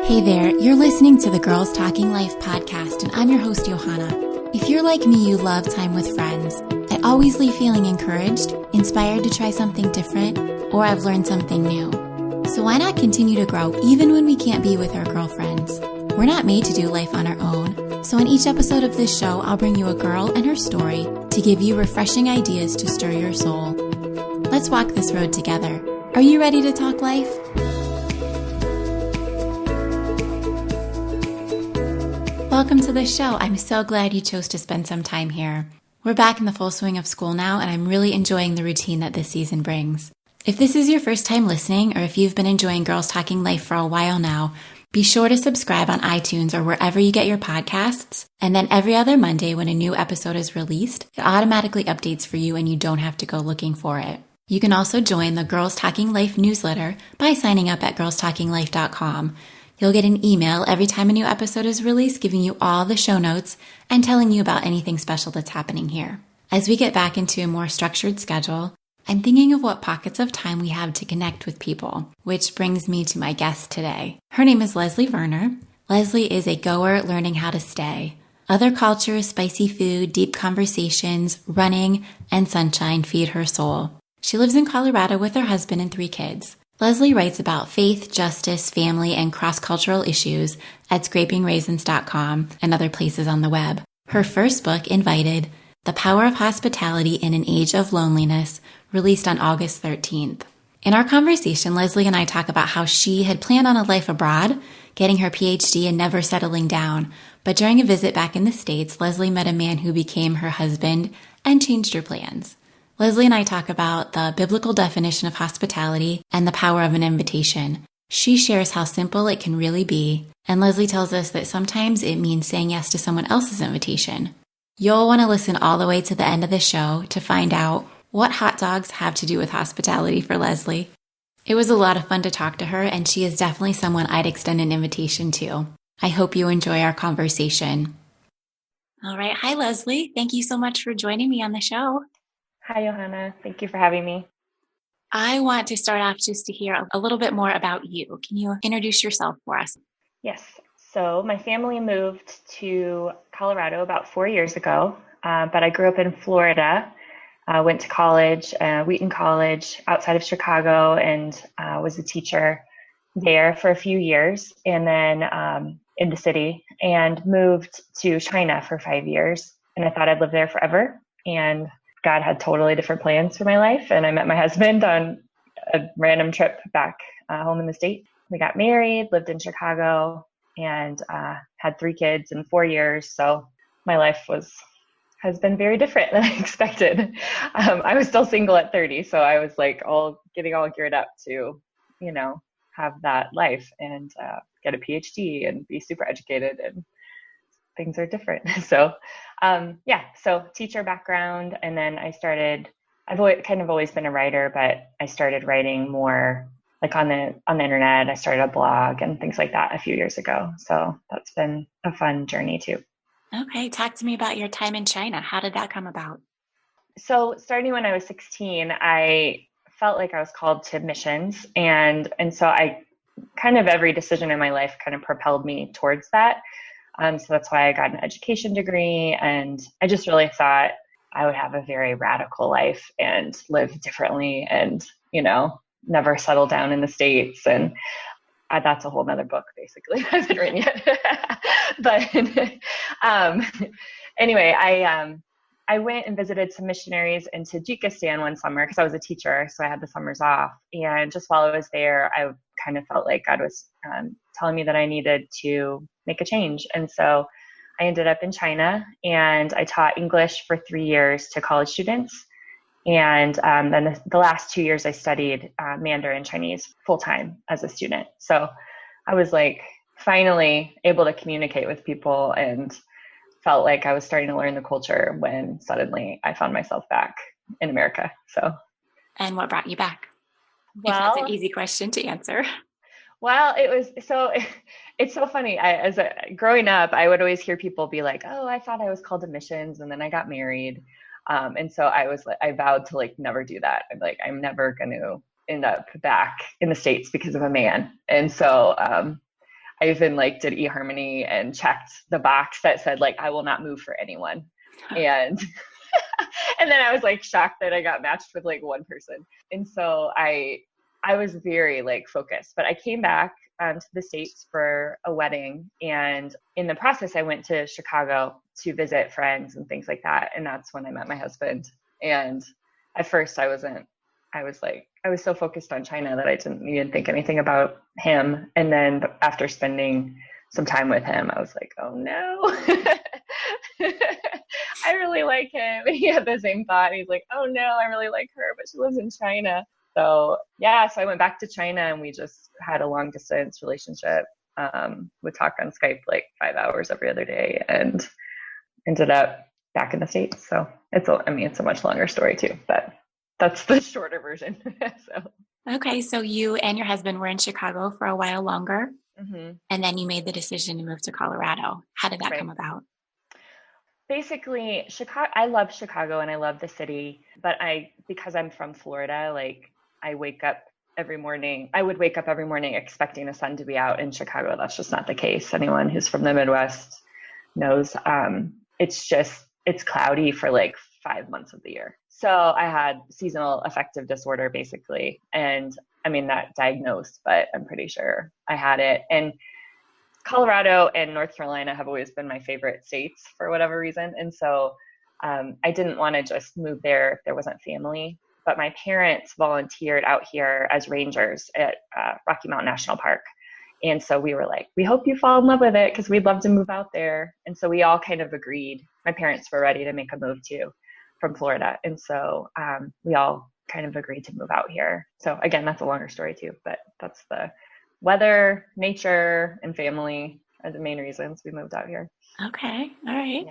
Hey there, you're listening to the Girls Talking Life podcast, and I'm your host, Johanna. If you're like me, you love time with friends. I always leave feeling encouraged, inspired to try something different, or I've learned something new. So why not continue to grow even when we can't be with our girlfriends? We're not made to do life on our own. So in each episode of this show, I'll bring you a girl and her story to give you refreshing ideas to stir your soul. Let's walk this road together. Are you ready to talk life? Welcome to the show. I'm so glad you chose to spend some time here. We're back in the full swing of school now, and I'm really enjoying the routine that this season brings. If this is your first time listening, or if you've been enjoying Girls Talking Life for a while now, be sure to subscribe on iTunes or wherever you get your podcasts. And then every other Monday when a new episode is released, it automatically updates for you and you don't have to go looking for it. You can also join the Girls Talking Life newsletter by signing up at girlstalkinglife.com. You'll get an email every time a new episode is released, giving you all the show notes and telling you about anything special that's happening here. As we get back into a more structured schedule, I'm thinking of what pockets of time we have to connect with people, which brings me to my guest today. Her name is Leslie Verner. Leslie is a goer learning how to stay. Other cultures, spicy food, deep conversations, running, and sunshine feed her soul. She lives in Colorado with her husband and 3 kids. Leslie writes about faith, justice, family, and cross-cultural issues at scrapingraisins.com and other places on the web. Her first book, Invited, The Power of Hospitality in an Age of Loneliness, released on August 13th. In our conversation, Leslie and I talk about how she had planned on a life abroad, getting her Ph.D. and never settling down. But during a visit back in the States, Leslie met a man who became her husband and changed her plans. Leslie and I talk about the biblical definition of hospitality and the power of an invitation. She shares how simple it can really be, and Leslie tells us that sometimes it means saying yes to someone else's invitation. You'll want to listen all the way to the end of the show to find out what hot dogs have to do with hospitality for Leslie. It was a lot of fun to talk to her, and she is definitely someone I'd extend an invitation to. I hope you enjoy our conversation. All right. Hi, Leslie. Thank you so much for joining me on the show. Hi, Johanna. Thank you for having me. I want to start off just to hear a little bit more about you. Can you introduce yourself for us? Yes. So my family moved to Colorado about 4 years ago, but I grew up in Florida, went to college, Wheaton College outside of Chicago, and was a teacher there for a few years, and then in the city, and moved to China for 5 years. And I thought I'd live there forever. And God had totally different plans for my life. And I met my husband on a random trip back home in the States. We got married, lived in Chicago, and had 3 kids in 4 years. So my life has been very different than I expected. I was still single at 30. So I was like getting all geared up to, have that life and get a PhD and be super educated, and things are different. So so teacher background. And then I've always been a writer, but I started writing more like on the internet. I started a blog and things like that a few years ago. So that's been a fun journey too. Okay. Talk to me about your time in China. How did that come about? So starting when I was 16, I felt like I was called to missions. And so I kind of every decision in my life kind of propelled me towards that. So that's why I got an education degree, and I just really thought I would have a very radical life and live differently and, never settle down in the States. And that's a whole nother book, basically. I haven't written yet. But anyway, I went and visited some missionaries in Tajikistan one summer because I was a teacher, so I had the summers off. And just while I was there, I kind of felt like God was telling me that I needed to make a change. And so I ended up in China, and I taught English for 3 years to college students. And then the last 2 years I studied Mandarin Chinese full-time as a student. So I was like finally able to communicate with people and felt like I was starting to learn the culture when suddenly I found myself back in America. And what brought you back? Well, if that's an easy question to answer. Well, it's so funny. Growing up, I would always hear people be like, "Oh, I thought I was called to missions, and then I got married." And so I vowed to never do that. I'm never going to end up back in the States because of a man. And so I even like did eHarmony and checked the box that said like, I will not move for anyone. And and then I was like shocked that I got matched with like one person. And so I was very like focused, but I came back to the States for a wedding. And in the process, I went to Chicago to visit friends and things like that. And that's when I met my husband. And at first I was so focused on China that I didn't even think anything about him. And then after spending some time with him, I was like, oh no, I really like him. And he had the same thought. He's like, oh no, I really like her, but she lives in China. So yeah, so I went back to China and we just had a long distance relationship. Would talk on Skype like 5 hours every other day and ended up back in the States. So it's a much longer story too, but that's the shorter version. So. Okay, so you and your husband were in Chicago for a while longer, Mm-hmm. and then you made the decision to move to Colorado. How did that Right. come about? Basically, Chicago, I love Chicago and I love the city, but because I'm from Florida, like I wake up every morning, I would wake up every morning expecting the sun to be out. In Chicago, that's just not the case. Anyone who's from the Midwest knows it's cloudy for like 5 months of the year. So I had seasonal affective disorder basically. And I mean, not diagnosed, but I'm pretty sure I had it. And Colorado and North Carolina have always been my favorite states for whatever reason. And so I didn't want to just move there if there wasn't family. But my parents volunteered out here as rangers at Rocky Mountain National Park. And so we were like, we hope you fall in love with it because we'd love to move out there. And so we all kind of agreed. My parents were ready to make a move too from Florida. And so we all kind of agreed to move out here. So again, that's a longer story too, but that's the weather, nature, and family are the main reasons we moved out here. Okay, all right.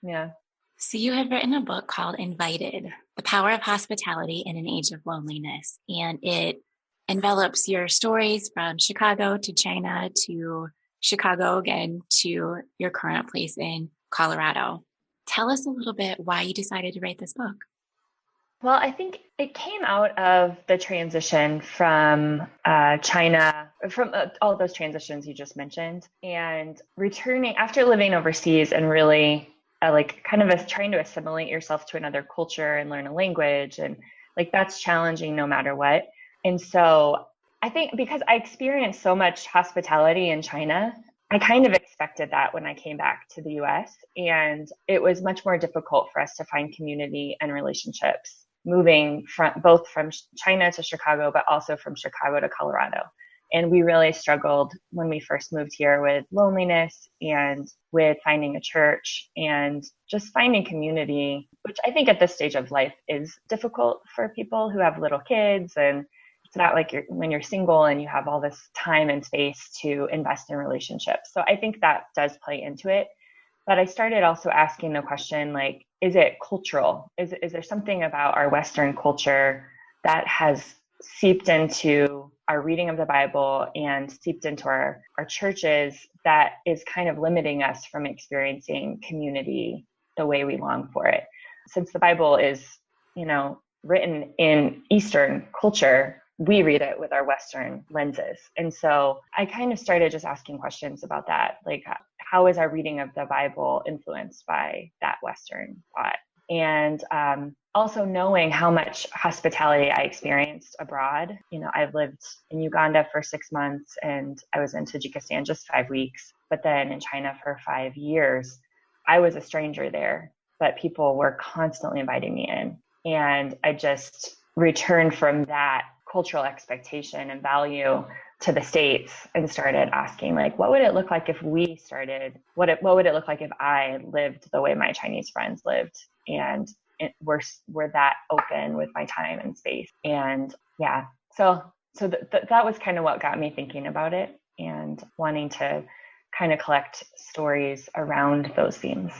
Yeah. So you have written a book called Invited, The Power of Hospitality in an Age of Loneliness. And it envelops your stories from Chicago to China to Chicago again to your current place in Colorado. Tell us a little bit why you decided to write this book. Well, I think it came out of the transition from China, from all those transitions you just mentioned, and returning after living overseas and really trying to assimilate yourself to another culture and learn a language. And like that's challenging no matter what. And so I think because I experienced so much hospitality in China, I kind of expected that when I came back to the US. And it was much more difficult for us to find community and relationships moving both from China to Chicago, but also from Chicago to Colorado. And we really struggled when we first moved here with loneliness and with finding a church and just finding community, which I think at this stage of life is difficult for people who have little kids. And it's not like when you're single and you have all this time and space to invest in relationships. So I think that does play into it. But I started also asking the question, like, is it cultural? Is there something about our Western culture that has seeped into our reading of the Bible and seeped into our churches that is kind of limiting us from experiencing community the way we long for it? Since the Bible is, written in Eastern culture, we read it with our Western lenses. And so I kind of started just asking questions about that. Like, how is our reading of the Bible influenced by that Western thought? And also knowing how much hospitality I experienced abroad. I've lived in Uganda for 6 months and I was in Tajikistan just 5 weeks, but then in China for 5 years. I was a stranger there, but people were constantly inviting me in. And I just returned from that cultural expectation and value to the States and started asking, like, what would it look like if we started, what would it look like if I lived the way my Chinese friends lived? And we're that open with my time and space. And yeah, so that was kind of what got me thinking about it and wanting to kind of collect stories around those themes.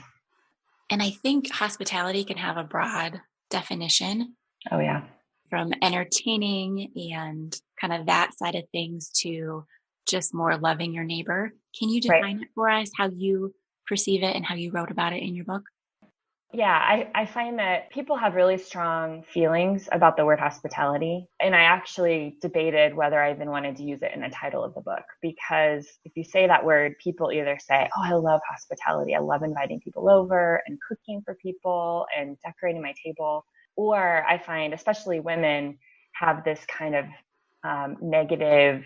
And I think hospitality can have a broad definition. Oh yeah. From entertaining and kind of that side of things to just more loving your neighbor. Can you define it for us, how you perceive it and how you wrote about it in your book? Yeah, I find that people have really strong feelings about the word hospitality. And I actually debated whether I even wanted to use it in the title of the book, because if you say that word, people either say, oh, I love hospitality. I love inviting people over and cooking for people and decorating my table. Or I find, especially women, have this kind of negative,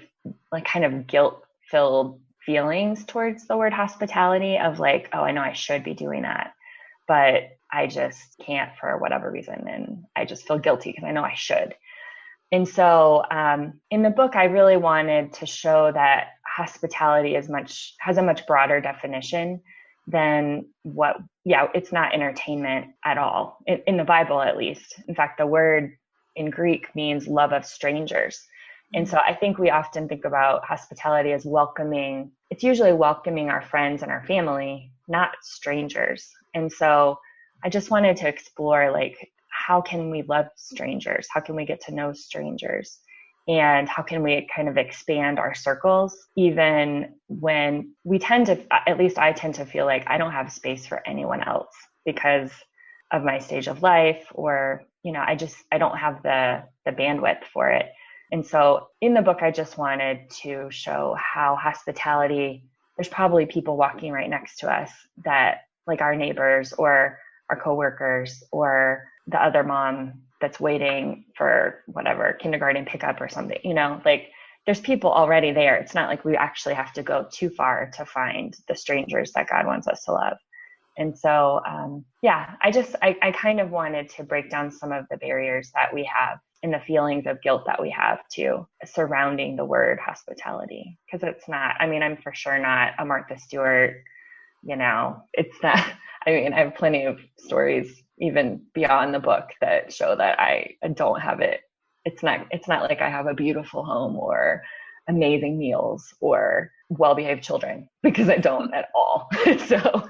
like kind of guilt filled feelings towards the word hospitality of like, oh, I know I should be doing that, but I just can't for whatever reason. And I just feel guilty because I know I should. And so in the book, I really wanted to show that hospitality has a much broader definition than it's not entertainment at all, in the Bible at least. In fact, the word in Greek means love of strangers. And so I think we often think about hospitality as welcoming. It's usually welcoming our friends and our family, not strangers. And so I just wanted to explore, like, how can we love strangers? How can we get to know strangers? And how can we kind of expand our circles, even when we tend to, at least I tend to feel like I don't have space for anyone else because of my stage of life, or, I don't have the bandwidth for it. And so in the book, I just wanted to show how hospitality, there's probably people walking right next to us that, like our neighbors or our coworkers or the other mom that's waiting for whatever kindergarten pickup or something, like there's people already there. It's not like we actually have to go too far to find the strangers that God wants us to love. And so, I kind of wanted to break down some of the barriers that we have and the feelings of guilt that we have too surrounding the word hospitality. Because it's not, I'm for sure not a Martha Stewart, it's not, I have plenty of stories even beyond the book that show that I don't have it. It's not like I have a beautiful home or amazing meals or well-behaved children, because I don't at all. So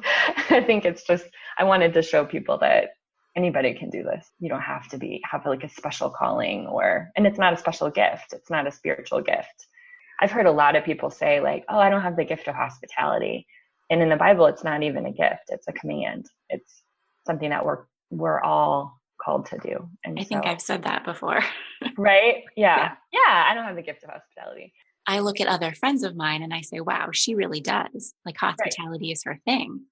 I think it's just, I wanted to show people that anybody can do this. You don't have to have like a special calling, and it's not a special gift. It's not a spiritual gift. I've heard a lot of people say like, oh, I don't have the gift of hospitality. And in the Bible, it's not even a gift. It's a command. It's something that we're all called to do. And I think I've said that before. Right? Yeah. I don't have the gift of hospitality. I look at other friends of mine and I say, wow, she really does. Like hospitality is her thing.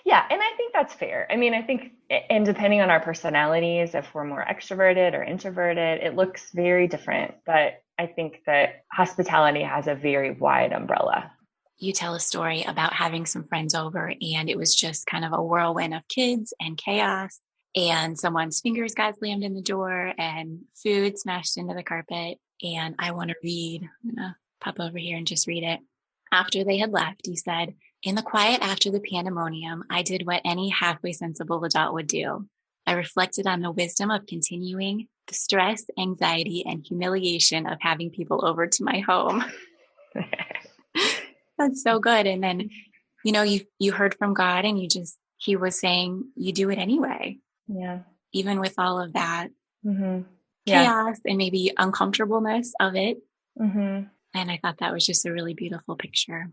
Yeah. And I think that's fair. I think, and depending on our personalities, if we're more extroverted or introverted, it looks very different. But I think that hospitality has a very wide umbrella. You tell a story about having some friends over and it was just kind of a whirlwind of kids and chaos, and someone's fingers got slammed in the door and food smashed into the carpet. And I want to read, I'm going to pop over here and just read it. After they had left, you said, in the quiet after the pandemonium, I did what any halfway sensible adult would do. I reflected on the wisdom of continuing the stress, anxiety, and humiliation of having people over to my home. That's so good. And then, you heard from God and he was saying, you do it anyway. Yeah. Even with all of that Yeah. chaos and maybe uncomfortableness of it. Mm-hmm. And I thought that was just a really beautiful picture.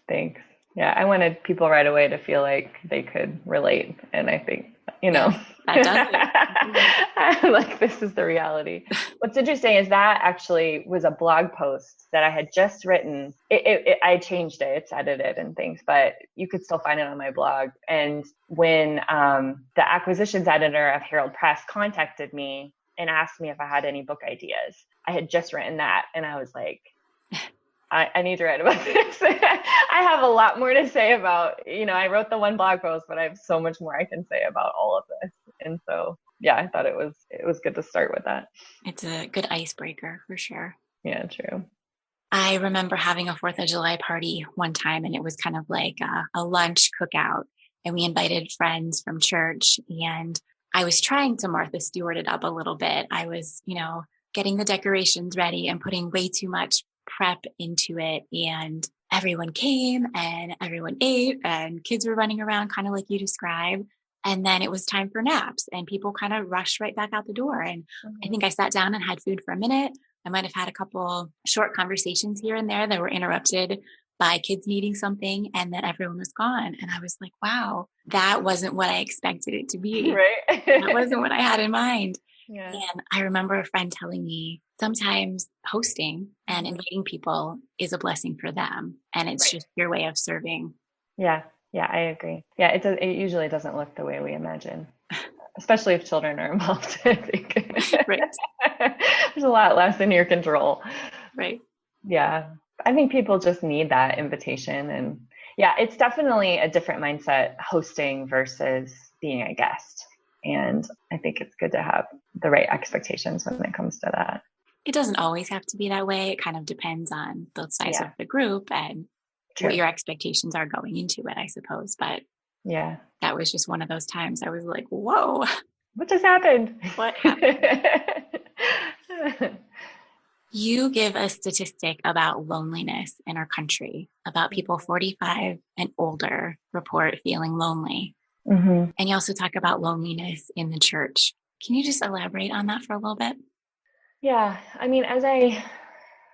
Thanks. Yeah. I wanted people right away to feel like they could relate. And I think, that does it. like, this is the reality. What's interesting is that actually was a blog post that I had just written. I changed it. It's edited and things, but you could still find it on my blog. And when the acquisitions editor of Herald Press contacted me and asked me if I had any book ideas, I had just written that. And I was like, I need to write about this. I have a lot more to say about, I wrote the one blog post, but I have so much more I can say about all of this. And so, I thought it was good to start with that. It's a good icebreaker for sure. Yeah, true. I remember having a 4th of July party one time, and it was kind of like a lunch cookout, and we invited friends from church, and I was trying to Martha Stewart it up a little bit. I was, getting the decorations ready and putting way too much prep into it, and everyone came and everyone ate and kids were running around kind of like you described. And then it was time for naps and people kind of rushed right back out the door. And I think I sat down and had food for a minute. I might have had a couple short conversations here and there that were interrupted by kids needing something and then everyone was gone. And I was like, wow, that wasn't what I expected it to be. Right. That wasn't what I had in mind. Yeah. And I remember a friend telling me sometimes hosting and inviting people is a blessing for them. And it's just your way of serving. Yeah. Yeah, I agree. Yeah, it usually doesn't look the way we imagine, especially if children are involved, I think. Right. There's a lot less in your control. Right. Yeah. I think people just need that invitation. And yeah, it's definitely a different mindset hosting versus being a guest. And I think it's good to have the right expectations when it comes to that. It doesn't always have to be that way. It kind of depends on the size of the group and what your expectations are going into it, I suppose. But yeah, that was just one of those times I was like, whoa, what just happened? What happened? You give a statistic about loneliness in our country, about people 45 and older report feeling lonely. And you also talk about loneliness in the church. Can you just elaborate on that for a little bit? Yeah. I mean, as I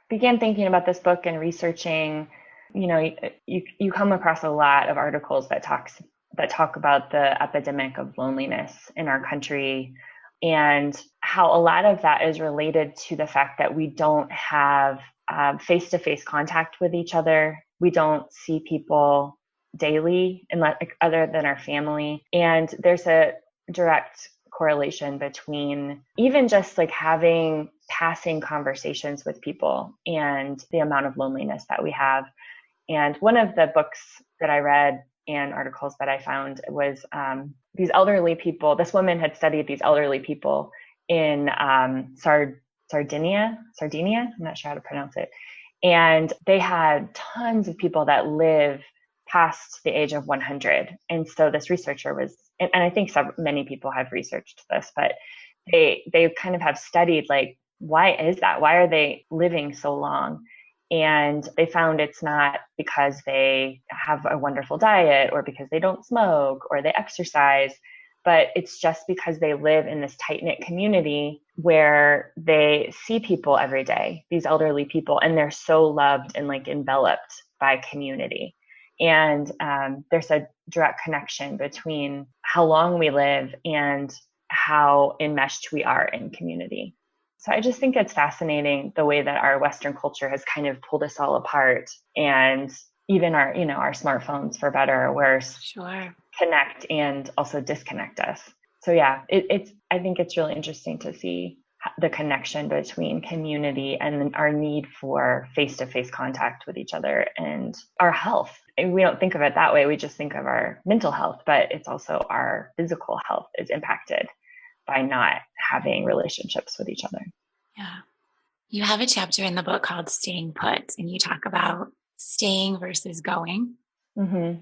began thinking about this book and researching, you come across a lot of articles that talk about the epidemic of loneliness in our country and how a lot of that is related to the fact that we don't have face-to-face contact with each other. We don't see people daily other than our family. And there's a direct correlation between even just like having passing conversations with people and the amount of loneliness that we have. And one of the books that I read and articles that I found was these elderly people. This woman had studied these elderly people in Sardinia. I'm not sure how to pronounce it. And they had tons of people that live past the age of 100. And so this researcher was, and I think many people have researched this, but they kind of have studied like, why is that? Why are they living so long? And they found it's not because they have a wonderful diet or because they don't smoke or they exercise, but it's just because they live in this tight-knit community where they see people every day, these elderly people, and they're so loved and like enveloped by community. And there's a direct connection between how long we live and how enmeshed we are in community. So I just think it's fascinating the way that our Western culture has kind of pulled us all apart, and even our smartphones, for better or worse, connect and also disconnect us. So yeah, I think it's really interesting to see the connection between community and our need for face-to-face contact with each other and our health. And we don't think of it that way. We just think of our mental health, but it's also our physical health is impacted by not having relationships with each other. Yeah. You have a chapter in the book called Staying Put, and you talk about staying versus going. Mm-hmm.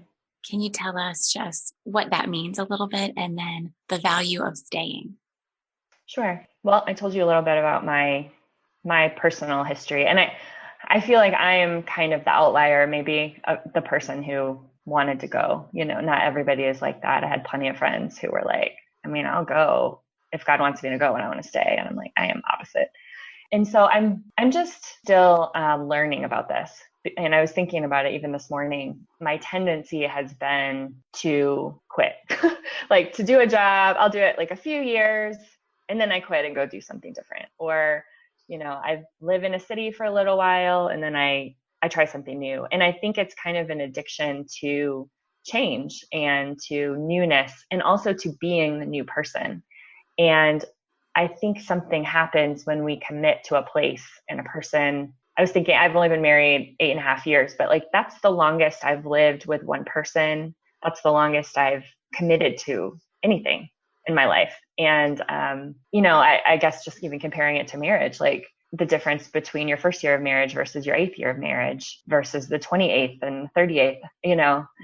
Can you tell us just what that means a little bit and then the value of staying? Sure. Well, I told you a little bit about my personal history, and I feel like I am kind of the outlier, maybe the person who wanted to go. Not everybody is like that. I had plenty of friends who were like, I'll go if God wants me to go and I want to stay. And I'm like, I am opposite. And so I'm just still learning about this. And I was thinking about it even this morning. My tendency has been to quit, like to do a job. I'll do it like a few years and then I quit and go do something different. Or, I live in a city for a little while and then I try something new. And I think it's kind of an addiction to change and to newness and also to being the new person. And I think something happens when we commit to a place and a person. I was thinking, I've only been married 8.5 years, but like that's the longest I've lived with one person. That's the longest I've committed to anything in my life. And, I guess just even comparing it to marriage, like the difference between your first year of marriage versus your 8th year of marriage versus the 28th and 38th,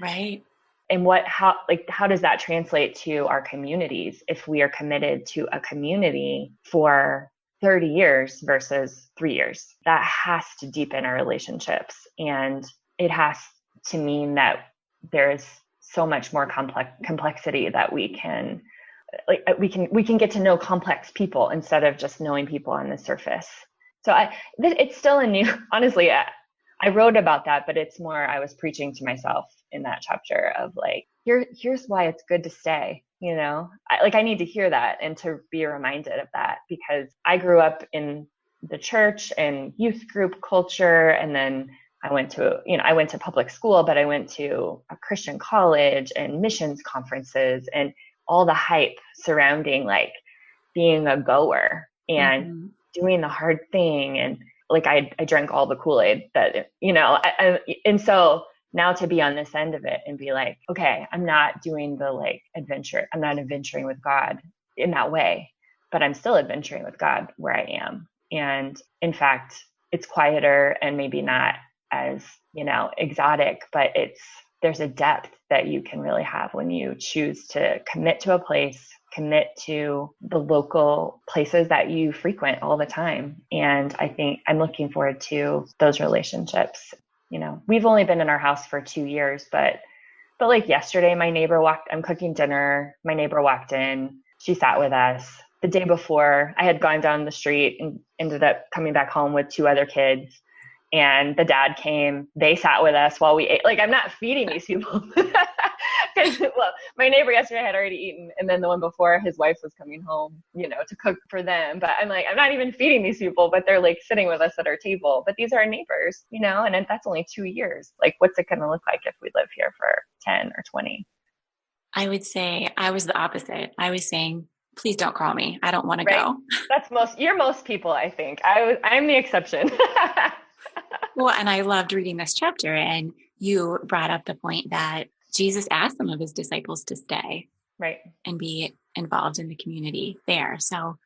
Right. And how does that translate to our communities if we are committed to a community for 30 years versus 3 years? That has to deepen our relationships. And it has to mean that there is so much more complexity that we can get to know complex people instead of just knowing people on the surface. So it's still honestly, I wrote about that, but it's more, I was preaching to myself in that chapter of like, here's why it's good to stay. I need to hear that and to be reminded of that, because I grew up in the church and youth group culture. And then I went to public school, but I went to a Christian college and missions conferences and all the hype surrounding like being a goer and doing the hard thing. And like, I drank all the Kool-Aid that, and so now to be on this end of it and be like, okay, I'm not doing the like adventure. I'm not adventuring with God in that way, but I'm still adventuring with God where I am. And in fact, it's quieter and maybe not as, exotic, but there's a depth that you can really have when you choose to commit to a place, commit to the local places that you frequent all the time. And I think I'm looking forward to those relationships. We've only been in our house for 2 years, but like yesterday, I'm cooking dinner. My neighbor walked in, she sat with us. The day before, I had gone down the street and ended up coming back home with 2 other kids. And the dad came, they sat with us while we ate. Like, I'm not feeding these people. Well, my neighbor yesterday had already eaten. And then the one before, his wife was coming home, to cook for them. But I'm like, I'm not even feeding these people, but they're like sitting with us at our table. But these are our neighbors, and that's only 2 years. Like, what's it going to look like if we live here for 10 or 20? I would say I was the opposite. I was saying, please don't call me. I don't want to go. You're most people, I think. I'm the exception. Well, and I loved reading this chapter, and you brought up the point that Jesus asked some of his disciples to stay, right, and be involved in the community there. So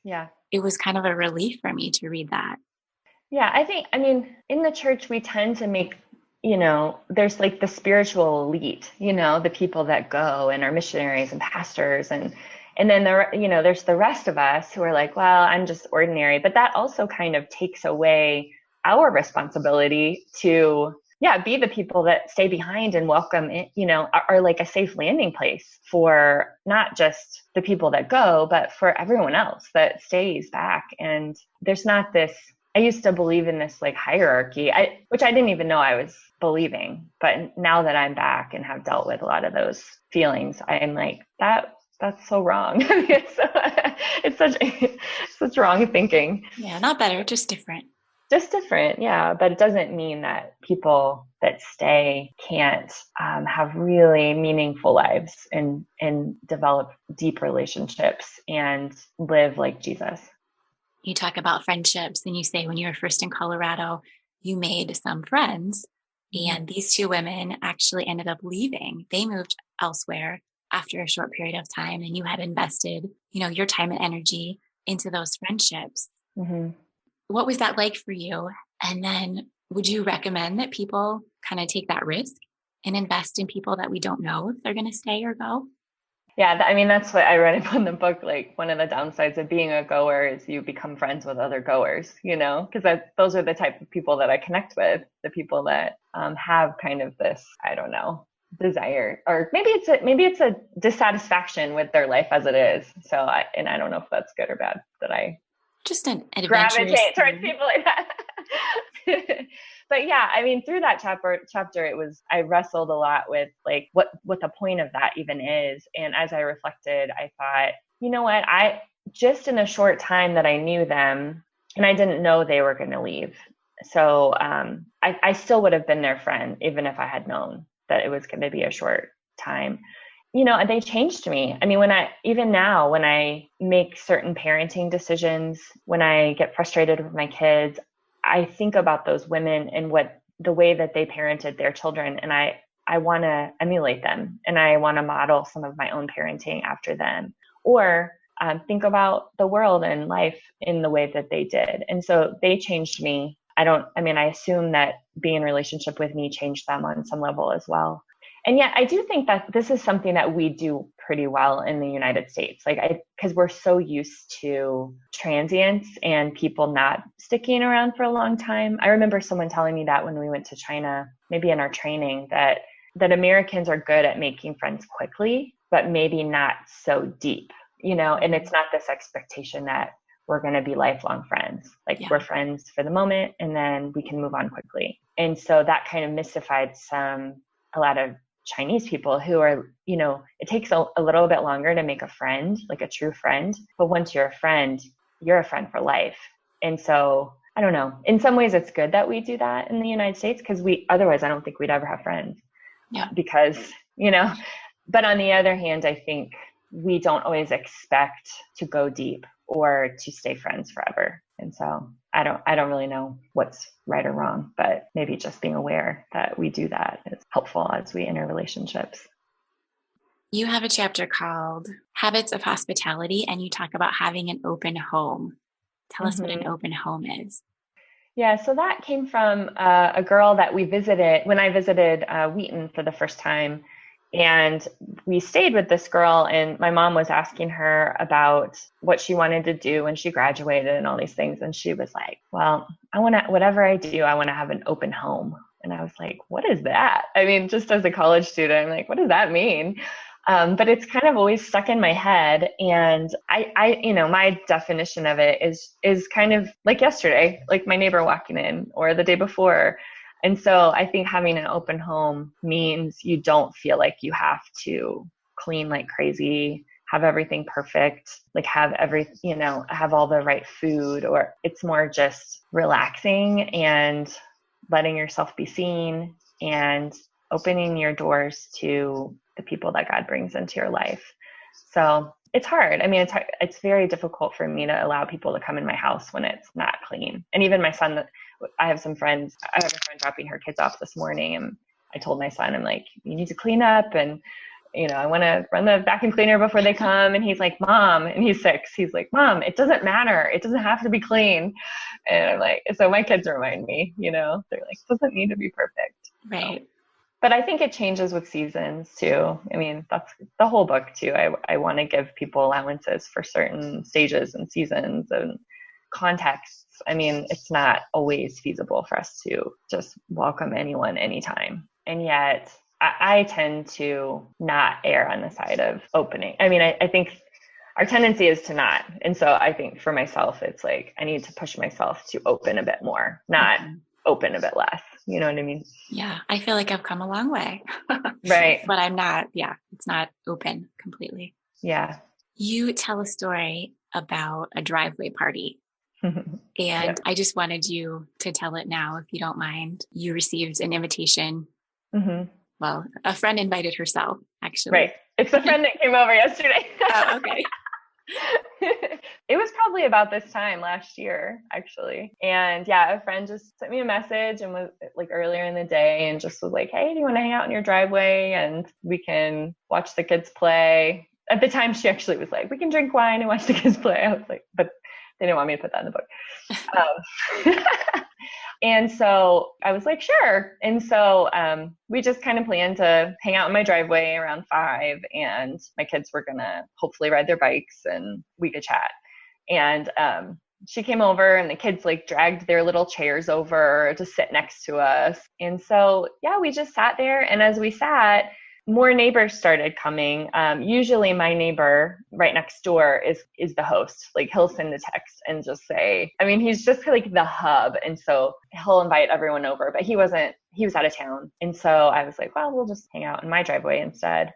yeah, it was kind of a relief for me to read that. Yeah, in the church, we tend to make, there's like the spiritual elite, the people that go and are missionaries and pastors, and then there's the rest of us who are like, well, I'm just ordinary. But that also kind of takes away our responsibility to, be the people that stay behind and welcome, are like a safe landing place for not just the people that go, but for everyone else that stays back. And there's not this, I used to believe in this like hierarchy, which I didn't even know I was believing. But now that I'm back and have dealt with a lot of those feelings, I am like, that's so wrong. It's such wrong thinking. Yeah, not better, just different. Just different, yeah. But it doesn't mean that people that stay can't have really meaningful lives and develop deep relationships and live like Jesus. You talk about friendships, and you say when you were first in Colorado, you made some friends, and these 2 women actually ended up leaving. They moved elsewhere after a short period of time, and you had invested, your time and energy into those friendships. Mm-hmm. What was that like for you? And then would you recommend that people kind of take that risk and invest in people that we don't know if they're going to stay or go? Yeah, that's what I read in the book. Like, one of the downsides of being a goer is you become friends with other goers, because those are the type of people that I connect with, the people that have kind of this, I don't know, desire, or maybe it's a dissatisfaction with their life as it is. So I don't know if that's good or bad that I just an gravitate towards people like that. But yeah, through that chapter, I wrestled a lot with like what the point of that even is. And as I reflected, I thought, you know what, I just in a short time that I knew them, and I didn't know they were going to leave. So I still would have been their friend, even if I had known that it was going to be a short time. They changed me. Even now, when I make certain parenting decisions, when I get frustrated with my kids, I think about those women and the way that they parented their children. And I want to emulate them, and I want to model some of my own parenting after them, or think about the world and life in the way that they did. And so they changed me. I assume that being in a relationship with me changed them on some level as well. And yet I do think that this is something that we do pretty well in the United States, because we're so used to transience and people not sticking around for a long time. I remember someone telling me that when we went to China, maybe in our training, that Americans are good at making friends quickly, but maybe not so deep, and it's not this expectation that we're going to be lifelong friends. Like we're friends for the moment and then we can move on quickly. And so that kind of mystified a lot of Chinese people who are, it takes a little bit longer to make a friend, like a true friend. But once you're a friend for life. And so I don't know. In some ways, it's good that we do that in the United States because otherwise, I don't think we'd ever have friends. Yeah. Because, but on the other hand, I think we don't always expect to go deep or to stay friends forever. And so I don't really know what's right or wrong, but maybe just being aware that we do that is helpful as we enter relationships. You have a chapter called Habits of Hospitality, and you talk about having an open home. Tell us what an open home is. Yeah, so that came from a girl that we visited when I visited Wheaton for the first time. And we stayed with this girl, and my mom was asking her about what she wanted to do when she graduated and all these things. And she was like, well, whatever I do, I want to have an open home. And I was like, what is that? I mean, just as a college student, I'm like, what does that mean? But it's kind of always stuck in my head. And I my definition of it is kind of like yesterday, like my neighbor walking in or the day before. And so I think having an open home means you don't feel like you have to clean like crazy, have everything perfect, like have all the right food, or it's more just relaxing and letting yourself be seen and opening your doors to the people that God brings into your life. So it's hard. I mean, it's very difficult for me to allow people to come in my house when it's not clean. And even my son, I have a friend dropping her kids off this morning, and I told my son, I'm like, you need to clean up, and I want to run the vacuum cleaner before they come. And he's like, Mom, and he's 6. He's like, Mom, it doesn't matter. It doesn't have to be clean. And I'm like, so my kids remind me, they're like, it doesn't need to be perfect. Right. But I think it changes with seasons too. I mean, that's the whole book too. I want to give people allowances for certain stages and seasons and contexts. I mean, it's not always feasible for us to just welcome anyone anytime. And yet I tend to not err on the side of opening. I mean, I think our tendency is to not. And so I think for myself, it's like I need to push myself to open a bit more, not open a bit less. You know what I mean? Yeah. I feel like I've come a long way. Right. But I'm not, it's not open completely. Yeah. You tell a story about a driveway party. And I just wanted you to tell it now, if you don't mind. You received an invitation. Well, a friend invited herself, actually. Right. It's the friend that came over yesterday. Oh, okay. It was probably about this time last year, actually. And yeah, a friend just sent me a message and was like earlier in the day and just was like, hey, do you want to hang out in your driveway and we can watch the kids play? At the time, she actually was like, we can drink wine and watch the kids play. I was like, but they didn't want me to put that in the book. And so I was like, sure. And so we just kind of planned to hang out in my driveway around 5, and my kids were going to hopefully ride their bikes and we could chat. And she came over and the kids like dragged their little chairs over to sit next to us. And so, yeah, we just sat there. And as we sat, more neighbors started coming. Usually my neighbor right next door is the host. Like he'll send a text and just say, I mean, he's just like the hub. And so he'll invite everyone over, but he was out of town. And so I was like, well, we'll just hang out in my driveway instead.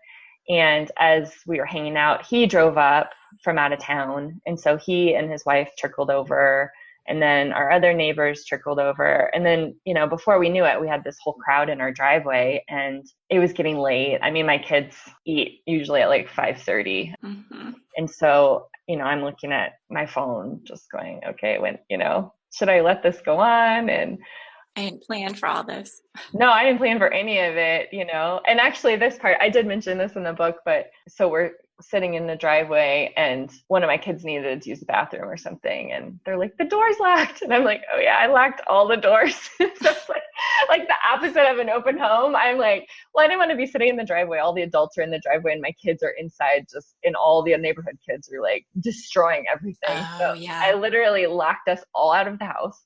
And as we were hanging out, he drove up from out of town. And so he and his wife trickled over. And then our other neighbors trickled over. And then, before we knew it, we had this whole crowd in our driveway and it was getting late. I mean, my kids eat usually at like 5:30. And so, I'm looking at my phone just going, okay, should I let this go on? And I didn't plan for all this. No, I didn't plan for any of it, And actually this part, I did mention this in the book, but so we're sitting in the driveway and one of my kids needed to use the bathroom or something. And they're like, the door's locked. And I'm like, oh yeah, I locked all the doors. So it's like the opposite of an open home. I'm like, well, I didn't want to be sitting in the driveway. All the adults are in the driveway and my kids are inside and all the neighborhood kids are like destroying everything. Oh, so yeah. I literally locked us all out of the house.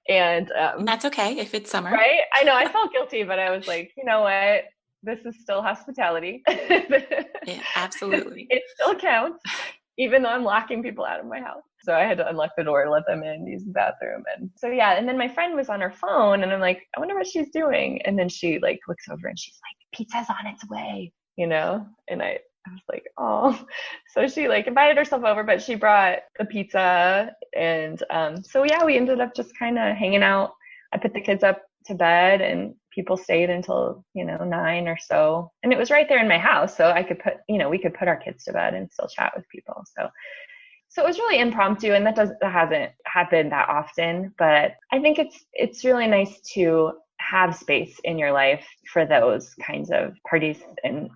And that's okay if it's summer. Right? I know, I felt guilty, but I was like, you know what? This is still hospitality. Yeah, absolutely. It still counts, even though I'm locking people out of my house. So I had to unlock the door, let them in, use the bathroom. And so, yeah. And then my friend was on her phone and I'm like, I wonder what she's doing. And then she like looks over and she's like, pizza's on its way, you know? And I was like, oh. So she like invited herself over, but she brought the pizza. And so, yeah, we ended up just kind of hanging out. I put the kids up to bed and people stayed until, 9 or so. And it was right there in my house. So I could put, we could put our kids to bed and still chat with people. So it was really impromptu, and that hasn't happened that often, but I think it's really nice to have space in your life for those kinds of parties and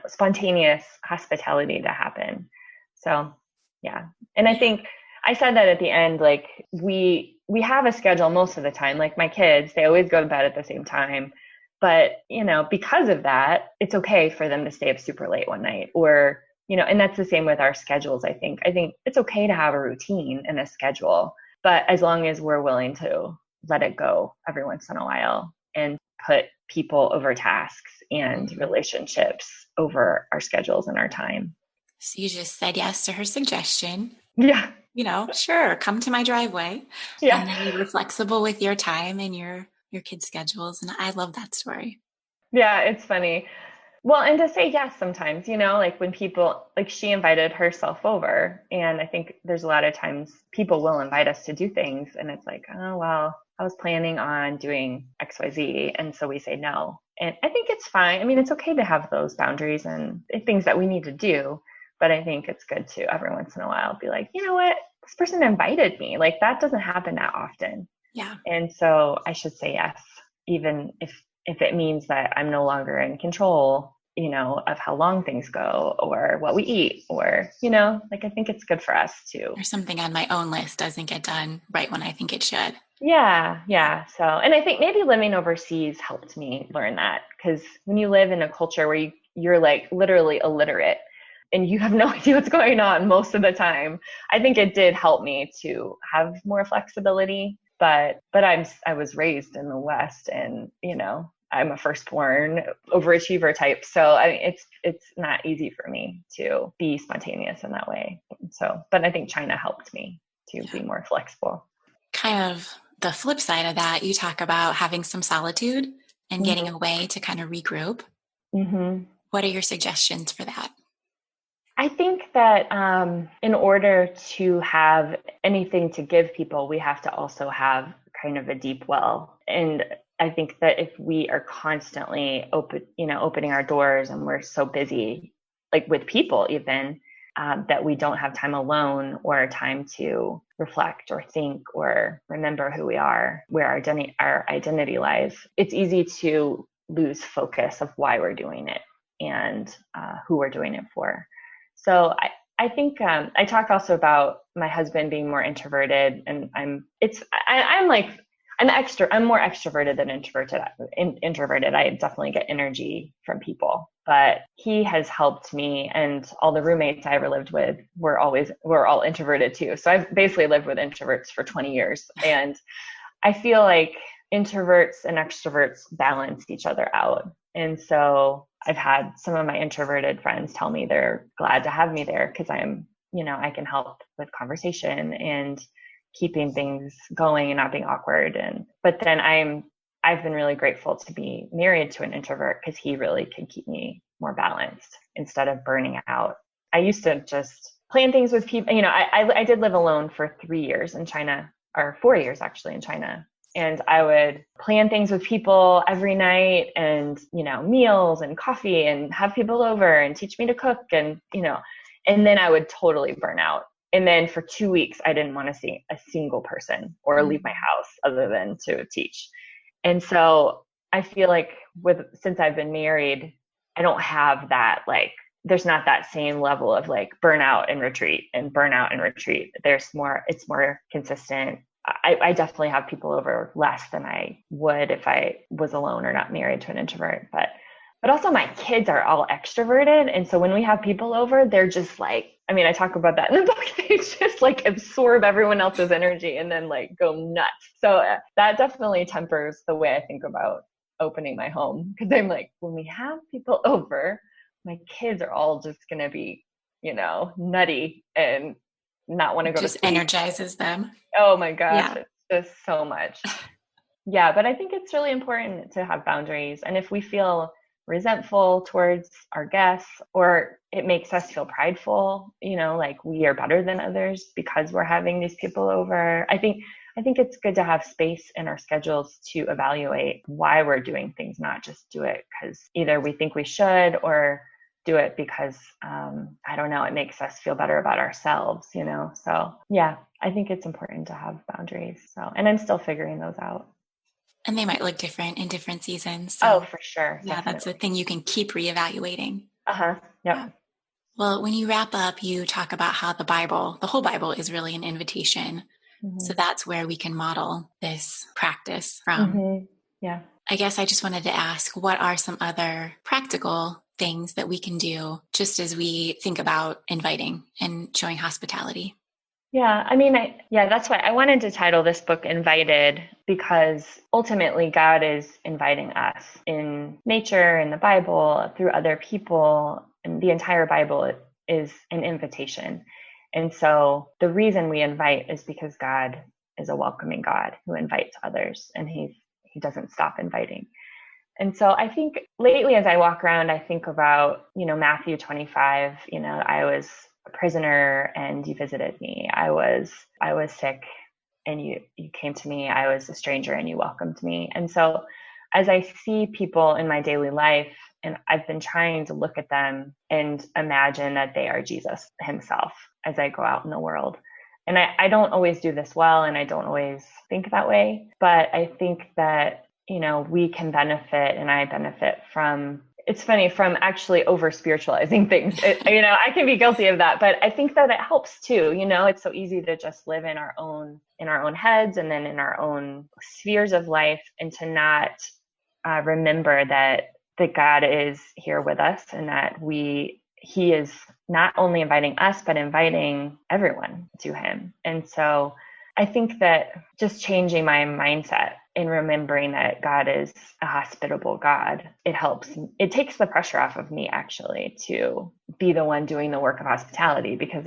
spontaneous hospitality to happen. So, yeah. And I think I said that at the end, like we have a schedule most of the time. Like my kids, they always go to bed at the same time. But, because of that, it's okay for them to stay up super late one night or, and that's the same with our schedules. I think it's okay to have a routine and a schedule, but as long as we're willing to let it go every once in a while and put people over tasks and relationships over our schedules and our time. So you just said yes to her suggestion. Yeah. Sure, come to my driveway. Yeah. And then you were flexible with your time and your kids' schedules. And I love that story. Yeah, it's funny. Well, and to say yes sometimes, like when people, like she invited herself over, and I think there's a lot of times people will invite us to do things and it's like, oh, well, I was planning on doing XYZ. And so we say no. And I think it's fine. I mean, it's okay to have those boundaries and things that we need to do. But I think it's good to every once in a while be like, you know what, this person invited me. Like that doesn't happen that often. Yeah. And so I should say yes, even if it means that I'm no longer in control, of how long things go or what we eat or, like I think it's good for us to. Or something on my own list doesn't get done right when I think it should. Yeah. Yeah. So, and I think maybe living overseas helped me learn that because when you live in a culture where you're like literally illiterate and you have no idea what's going on most of the time, I think it did help me to have more flexibility. But I was raised in the West and, I'm a firstborn overachiever type. So I mean, it's not easy for me to be spontaneous in that way. So, but I think China helped me to be more flexible. Kind of the flip side of that, you talk about having some solitude and getting away to kind of regroup. Mm-hmm. What are your suggestions for that? I think that in order to have anything to give people, we have to also have kind of a deep well. And I think that if we are constantly opening our doors and we're so busy, like with people even, that we don't have time alone or time to reflect or think or remember who we are, where our identity lies, it's easy to lose focus of why we're doing it and who we're doing it for. So I think I talk also about my husband being more introverted, and I'm more extroverted than introverted. I definitely get energy from people, but he has helped me, and all the roommates I ever lived with were all introverted too. So I've basically lived with introverts for 20 years, and I feel like introverts and extroverts balance each other out. And so I've had some of my introverted friends tell me they're glad to have me there because I can help with conversation and keeping things going and not being awkward. But then I've been really grateful to be married to an introvert because he really can keep me more balanced instead of burning out. I used to just plan things with people. I did live alone for 3 years in China, or 4 years actually in China. And I would plan things with people every night and, meals and coffee and have people over and teach me to cook and then I would totally burn out. And then for 2 weeks, I didn't want to see a single person or leave my house other than to teach. And so I feel like since I've been married, I don't have that, there's not that same level of burnout and retreat. It's more consistent. I definitely have people over less than I would if I was alone or not married to an introvert. But also my kids are all extroverted. And so when we have people over, they're just I talk about that in the book. They just absorb everyone else's energy and then go nuts. So that definitely tempers the way I think about opening my home. Because I'm when we have people over, my kids are all just going to be, nutty and not want to go to Just sleep. energizes them. Oh my gosh, Yeah. it's just so much. Yeah, but I think it's really important to have boundaries. And if we feel resentful towards our guests, or it makes us feel prideful, like we are better than others because we're having these people over, I think it's good to have space in our schedules to evaluate why we're doing things, not just do it because either we think we should or do it because, I don't know, it makes us feel better about ourselves, So yeah, I think it's important to have boundaries. So, and I'm still figuring those out. And they might look different in different seasons. Oh, So for sure. yeah, that's a Definitely. thing you can keep reevaluating. Uh-huh. Yeah. Yep. Well, when you wrap up, you talk about how the whole Bible is really an invitation. So Mm-hmm. that's where we can model this practice from. Mm-hmm. Yeah. I guess I just wanted to ask, what are some other practical things that we can do just as we think about inviting and showing hospitality? Yeah. I mean, yeah, that's why I wanted to title this book Invited, because ultimately God is inviting us in nature, in the Bible, through other people, and the entire Bible is an invitation. And so the reason we invite is because God is a welcoming God who invites others, and he doesn't stop inviting. And so I think lately, as I walk around, I think about, Matthew 25, I was a prisoner and you visited me. I was sick and you came to me. I was a stranger and you welcomed me. And so as I see people in my daily life, and I've been trying to look at them and imagine that they are Jesus himself as I go out in the world. And I don't always do this well, and I don't always think that way, but I think that we can benefit, and I benefit from, it's funny, from actually over spiritualizing things. I can be guilty of that, but I think that it helps too. It's so easy to just live in our own heads and then in our own spheres of life, and to not remember that God is here with us, and that he is not only inviting us, but inviting everyone to him. And so I think that just changing my mindset and remembering that God is a hospitable God, it helps. It takes the pressure off of me, actually, to be the one doing the work of hospitality, because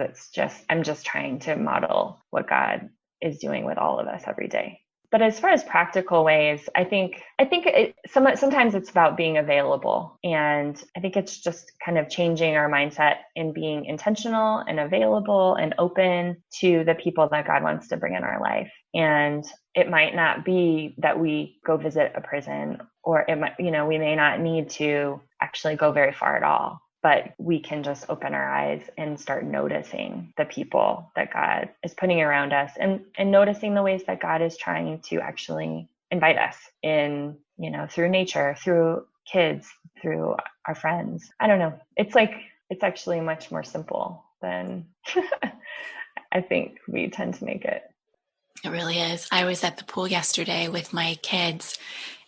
I'm just trying to model what God is doing with all of us every day. But as far as practical ways, I think sometimes it's about being available. And I think it's just kind of changing our mindset and being intentional and available and open to the people that God wants to bring in our life. And it might not be that we go visit a prison, or it might, we may not need to actually go very far at all. But we can just open our eyes and start noticing the people that God is putting around us, and noticing the ways that God is trying to actually invite us in, through nature, through kids, through our friends. I don't know. It's actually much more simple than I think we tend to make it. It really is. I was at the pool yesterday with my kids,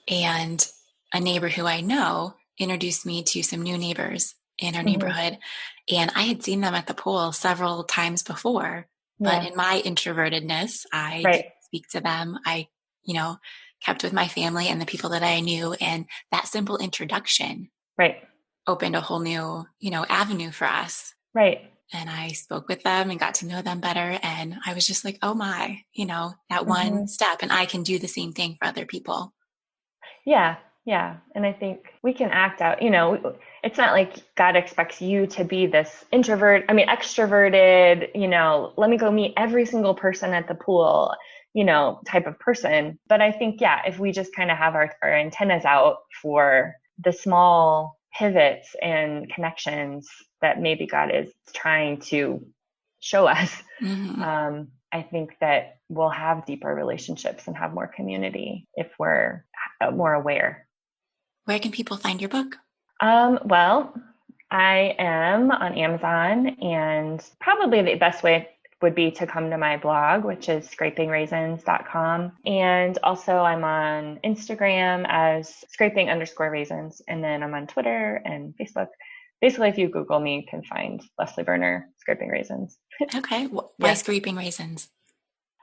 and a neighbor who I know introduced me to some new neighbors in our Mm-hmm. neighborhood. And I had seen them at the pool several times before, but Yeah. in my introvertedness, I Right. didn't speak to them. I, kept with my family and the people that I knew. And that simple introduction Right. opened a whole new, avenue for us. Right. And I spoke with them and got to know them better. And I was just like, oh my, that Mm-hmm. one step. And I can do the same thing for other people. Yeah, yeah. And I think we can act out, it's not like God expects you to be this extroverted, let me go meet every single person at the pool, type of person. But I think, yeah, if we just kind of have our antennas out for the small pivots and connections that maybe God is trying to show us, Mm-hmm. I think that we'll have deeper relationships and have more community if we're more aware. Where can people find your book? Well, I am on Amazon, and probably the best way would be to come to my blog, which is scrapingraisins.com. And also I'm on Instagram as scraping_raisins. And then I'm on Twitter and Facebook. Basically, if you Google me, you can find Leslie Verner, Scraping Raisins. Okay. Why Yeah. Scraping Raisins?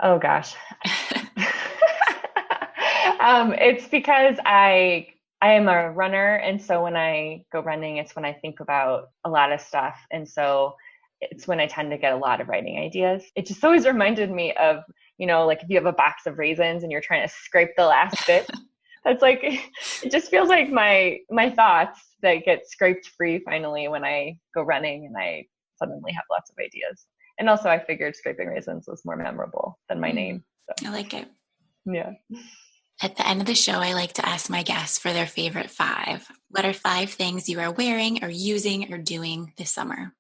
Oh, gosh. It's because I am a runner. And so when I go running, it's when I think about a lot of stuff. And so it's when I tend to get a lot of writing ideas. It just always reminded me of, like if you have a box of raisins and you're trying to scrape the last bit, that's like, it just feels like my thoughts that get scraped free finally when I go running and I suddenly have lots of ideas. And also I figured scraping raisins was more memorable than my name. So. I like it. Yeah. At the end of the show, I like to ask my guests for their favorite 5. What are 5 things you are wearing or using or doing this summer?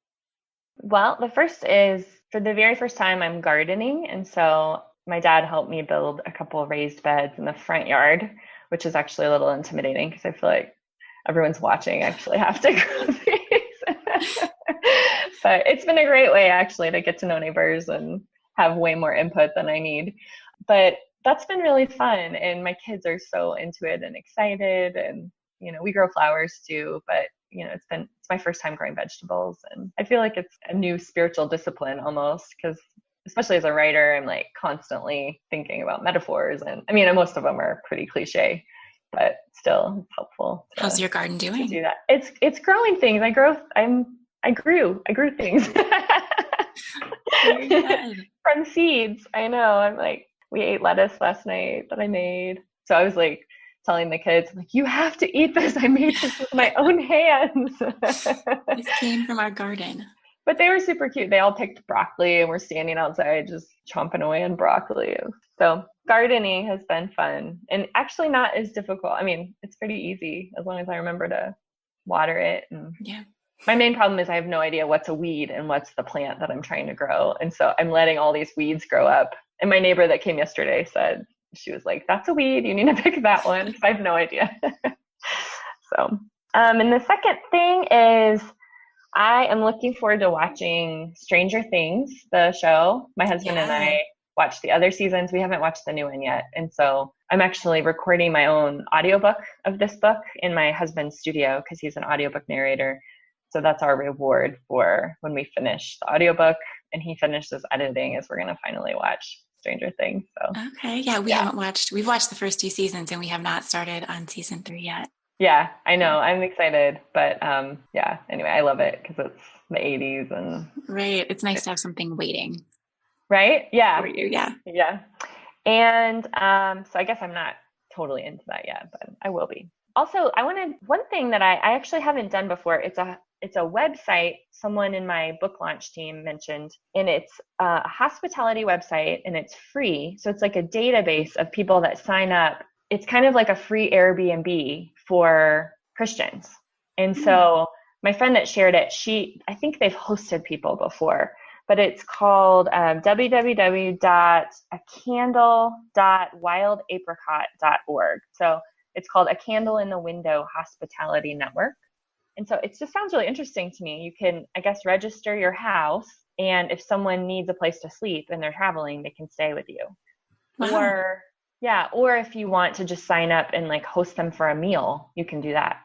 Well, the first is, for the very first time, I'm gardening. And so my dad helped me build a couple of raised beds in the front yard, which is actually a little intimidating because I feel like everyone's watching. I actually have to grow these. But it's been a great way, actually, to get to know neighbors and have way more input than I need. But that's been really fun. And my kids are so into it and excited. And, we grow flowers too, but it's my first time growing vegetables, and I feel like it's a new spiritual discipline almost, because especially as a writer, I'm like constantly thinking about metaphors, and I mean, most of them are pretty cliche, but still it's helpful. How's your garden doing? To do that. It's growing things. I grew things from seeds. I know. I'm like, we ate lettuce last night that I made. So I was like telling the kids, like, you have to eat this. I made this with my own hands. This came from our garden. But they were super cute. They all picked broccoli and we're standing outside just chomping away on broccoli. So gardening has been fun and actually not as difficult. I mean, it's pretty easy as long as I remember to water it. And yeah. My main problem is I have no idea what's a weed and what's the plant that I'm trying to grow. And so I'm letting all these weeds grow up. And my neighbor that came yesterday said, she was like, that's a weed. You need to pick that one. Because I have no idea. So, and the second thing is I am looking forward to watching Stranger Things, the show. My husband and I watched the other seasons. We haven't watched the new one yet. And so I'm actually recording my own audiobook of this book in my husband's studio because he's an audiobook narrator. So that's our reward for when we finish the audiobook and he finishes editing, is we're going to finally watch Stranger Things. So okay. Yeah, we've watched the first 2 seasons and we have not started on season 3 yet. Yeah, I know. I'm excited. But anyway, I love it because it's the 80s and right. It's nice to have something waiting. Right? Yeah. For you, yeah. Yeah. And so I guess I'm not totally into that yet, but I will be. Also, one thing that I actually haven't done before. It's a website someone in my book launch team mentioned, and it's a hospitality website and it's free. So it's like a database of people that sign up. It's kind of like a free Airbnb for Christians. And so my friend that shared it, I think they've hosted people before, but it's called www.acandle.wildapricot.org. So it's called A Candle in the Window Hospitality Network. And so it just sounds really interesting to me. You can, I guess, register your house, and if someone needs a place to sleep and they're traveling, they can stay with you. Wow. Or if you want to just sign up and like host them for a meal, you can do that.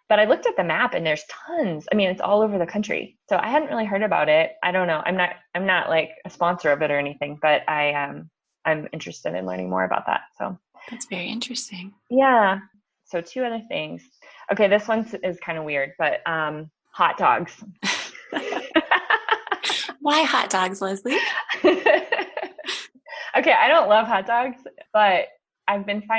But I looked at the map and there's tons. I mean, it's all over the country. So I hadn't really heard about it. I don't know. I'm not like a sponsor of it or anything, but I'm interested in learning more about that. So that's very interesting. Yeah. So 2 other things. Okay, this one is kind of weird, but hot dogs. Why hot dogs, Leslie? Okay, I don't love hot dogs, but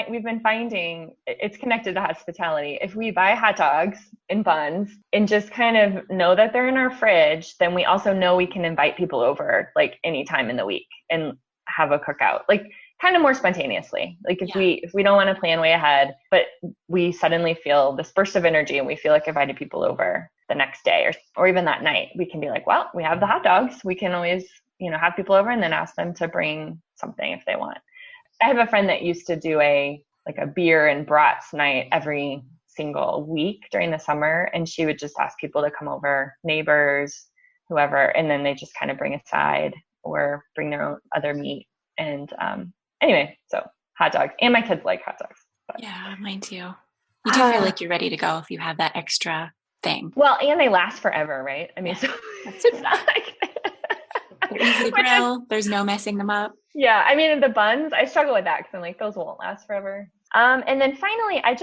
we've been finding it's connected to hospitality. If we buy hot dogs in buns and just kind of know that they're in our fridge, then we also know we can invite people over like any time in the week and have a cookout, like kind of more spontaneously. Like if we don't want to plan way ahead, but we suddenly feel this burst of energy and we feel like invited people over the next day or even that night, we can be like, well, we have the hot dogs. We can always, have people over and then ask them to bring something if they want. I have a friend that used to do a beer and brats night every single week during the summer. And she would just ask people to come over, neighbors, whoever, and then they just kind of bring a side or bring their own other meat. And anyway, so hot dogs. And my kids like hot dogs. But. Yeah, mine too. You do feel like you're ready to go if you have that extra thing. Well, and they last forever, right? I mean, so it's not like... They're easy to grill. There's no messing them up. Yeah, I mean, the buns, I struggle with that because I'm like, those won't last forever. And then finally, I'm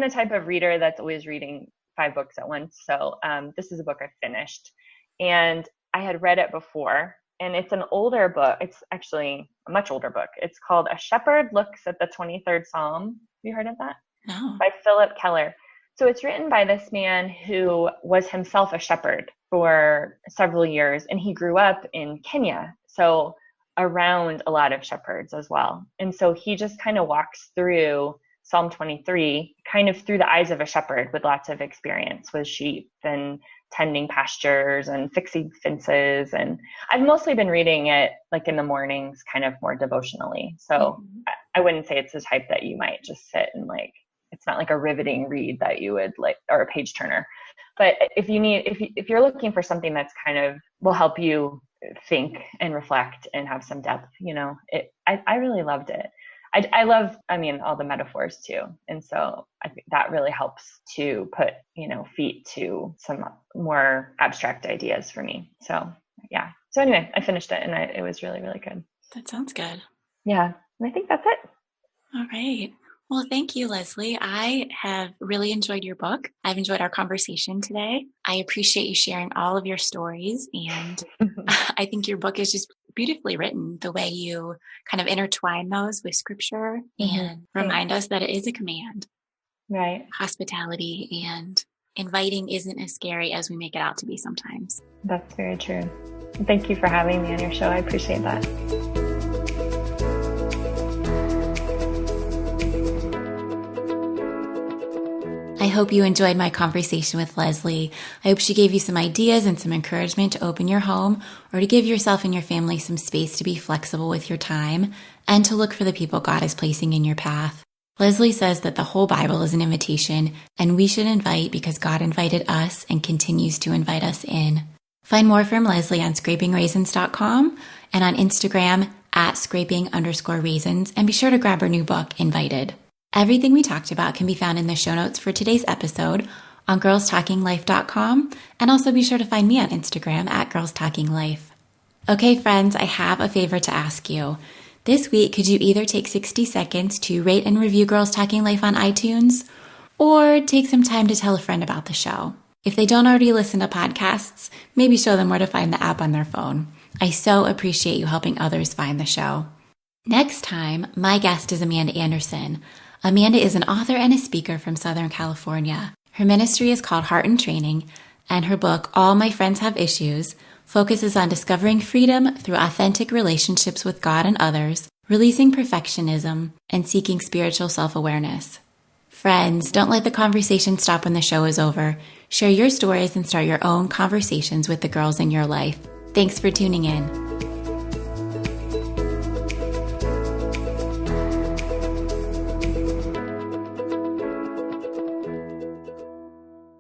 the type of reader that's always reading 5 books at once. So this is a book I finished. And I had read it before, and it's an older book. It's actually a much older book. It's called A Shepherd Looks at the 23rd Psalm. Have you heard of that? No. By Philip Keller. So it's written by this man who was himself a shepherd for several years, and he grew up in Kenya, so around a lot of shepherds as well. And so he just kind of walks through Psalm 23 kind of through the eyes of a shepherd with lots of experience with sheep and tending pastures and fixing fences. And I've mostly been reading it like in the mornings, kind of more devotionally. So I wouldn't say it's the type that you might just sit and like, it's not like a riveting read that you would like, or a page turner. But if you're looking for something that's kind of will help you think and reflect and have some depth, I really loved it. I love, all the metaphors too. And so I think that really helps to put, feet to some more abstract ideas for me. So yeah. So anyway, I finished it and it was really, really good. That sounds good. Yeah. And I think that's it. All right. Well, thank you, Leslie. I have really enjoyed your book. I've enjoyed our conversation today. I appreciate you sharing all of your stories. And I think your book is just beautifully written, the way you kind of intertwine those with scripture and remind us that it is a command. Right. Hospitality and inviting isn't as scary as we make it out to be sometimes. That's very true. Thank you for having me on your show. I appreciate that. I hope you enjoyed my conversation with Leslie. I hope she gave you some ideas and some encouragement to open your home or to give yourself and your family some space to be flexible with your time and to look for the people God is placing in your path. Leslie says that the whole Bible is an invitation and we should invite because God invited us and continues to invite us in. Find more from Leslie on scrapingraisins.com and on Instagram @scraping_raisins, and be sure to grab her new book, Invited. Everything we talked about can be found in the show notes for today's episode on girlstalkinglife.com, and also be sure to find me on Instagram @girlstalkinglife. Okay, friends, I have a favor to ask you. This week, could you either take 60 seconds to rate and review Girls Talking Life on iTunes, or take some time to tell a friend about the show? If they don't already listen to podcasts, maybe show them where to find the app on their phone. I so appreciate you helping others find the show. Next time, my guest is Amanda Anderson. Amanda is an author and a speaker from Southern California. Her ministry is called Heart and Training, and her book, All My Friends Have Issues, focuses on discovering freedom through authentic relationships with God and others, releasing perfectionism, and seeking spiritual self-awareness. Friends, don't let the conversation stop when the show is over. Share your stories and start your own conversations with the girls in your life. Thanks for tuning in.